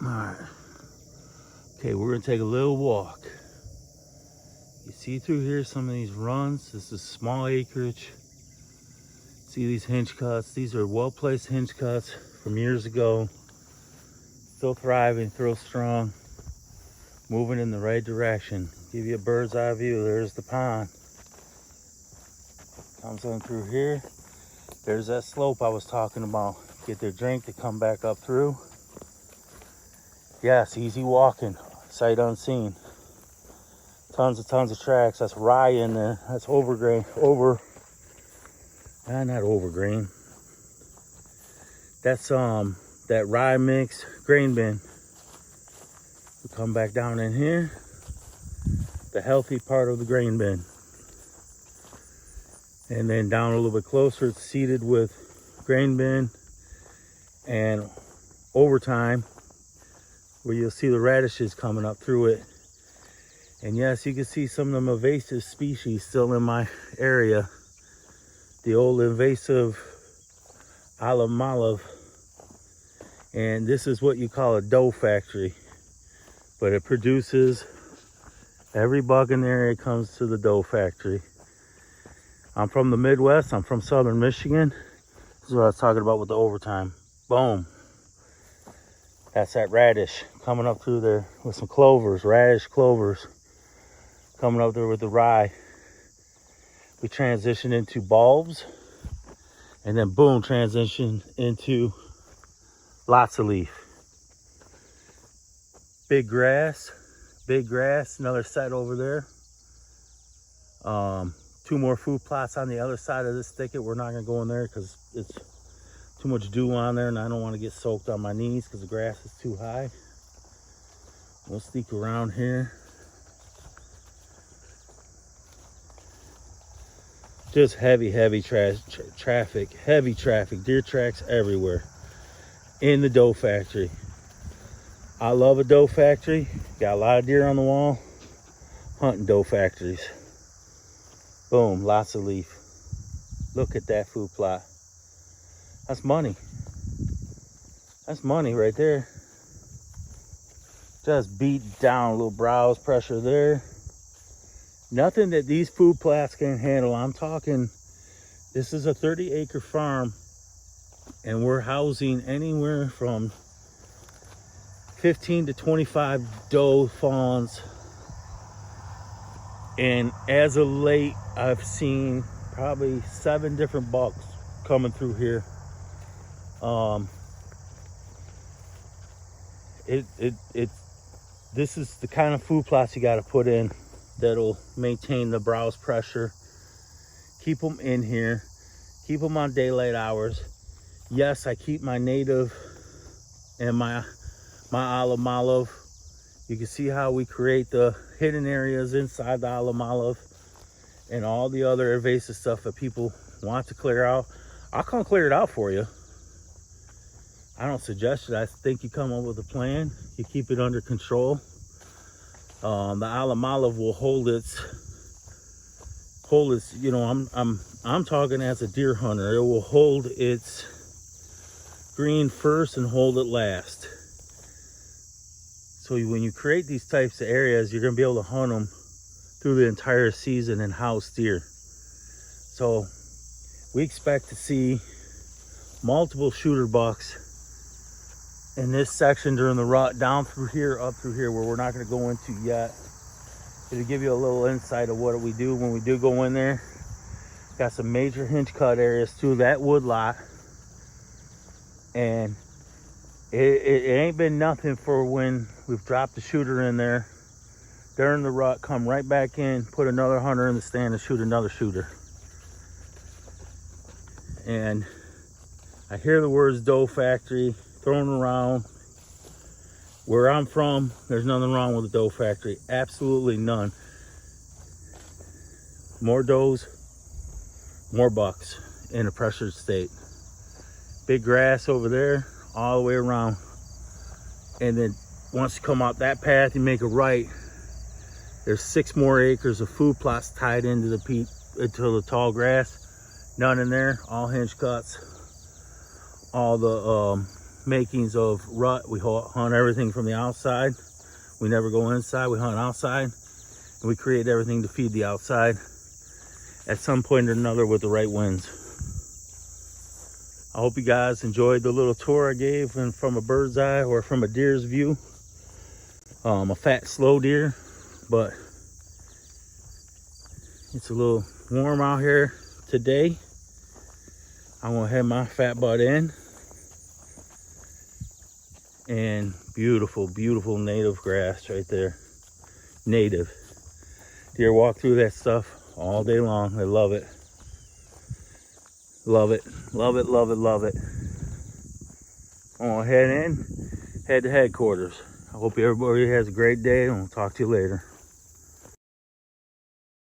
All right. Okay, we're gonna take a little walk. You see through here some of these runs. This is small acreage. See these hinge cuts. These are well-placed hinge cuts from years ago. Still thriving, still strong, moving in the right direction. Give you a bird's eye view. There's the pond. Comes on through here. There's that slope I was talking about. Get their drink to come back up through. Yes, easy walking, sight unseen. Tons of tracks. That's rye in there. That's overgrain, not overgrain. That's that rye mix grain bin. We come back down in here. The healthy part of the grain bin. And then down a little bit closer, it's seeded with grain bin and overtime, where you'll see the radishes coming up through it. And yes, you can see some of them invasive species still in my area. The old invasive olive olive. And this is what you call a Doe Factory. But it produces, every buck in the area comes to the Doe Factory. I'm from the Midwest. I'm from Southern Michigan. This is what I was talking about with the overtime. Boom. That's that radish coming up through there with some clovers, radish clovers coming up there with the rye. We transition into bulbs and then boom, transition into lots of leaf. Big grass, another set over there. 2 more food plots on the other side of this thicket. We're not gonna go in there because it's too much dew on there and I don't want to get soaked on my knees because the grass is too high. We'll sneak around here. Just heavy traffic, deer tracks everywhere in the Doe Factory. I love a Doe Factory. Got a lot of deer on the wall. Hunting Doe Factories. Boom, lots of leaf. Look at that food plot. That's money. That's money right there. Just beat down, a little browse pressure there. Nothing that these food plots can handle. I'm talking, this is a 30-acre farm and we're housing anywhere from 15 to 25 doe fawns. And as of late, I've seen probably 7 different bucks coming through here. This is the kind of food plots you got to put in that'll maintain the browse pressure. Keep them in here. Keep them on daylight hours. Yes, I keep my native and my olive. You can see how we create the hidden areas inside the olive and all the other invasive stuff that people want to clear out. I'll come clear it out for you. I don't suggest it. I think you come up with a plan. You keep it under control. The olive will hold its. You know, I'm talking as a deer hunter. It will hold its green first and hold it last. So when you create these types of areas, you're gonna be able to hunt them through the entire season and house deer. So we expect to see multiple shooter bucks in this section during the rut, down through here, up through here, where we're not gonna go into yet. It'll give you a little insight of what we do when we do go in there. Got some major hinge cut areas through that wood lot. And it ain't been nothing for when we've dropped the shooter in there during the rut, come right back in, put another hunter in the stand and shoot another shooter. And I hear the words Doe Factory thrown around. Where I'm from, there's nothing wrong with the Doe Factory. Absolutely none. More does, more bucks in a pressured state. Big grass over there, all the way around. And then once you come out that path, you make a right. There's 6 more acres of food plots tied into the tall grass. None in there, all hinge cuts. All the makings of rut. We hunt everything from the outside. We never go inside. We hunt outside, and we create everything to feed the outside at some point or another with the right winds. I hope you guys enjoyed the little tour I gave, and from a bird's eye or from a deer's view. A fat, slow deer, but it's a little warm out here today. I'm gonna head my fat butt in. And beautiful, beautiful native grass right there. Native. Deer walk through that stuff all day long. They love it. Love it, love it, love it, love it. I'm gonna head to headquarters. I hope everybody has a great day, and we'll talk to you later.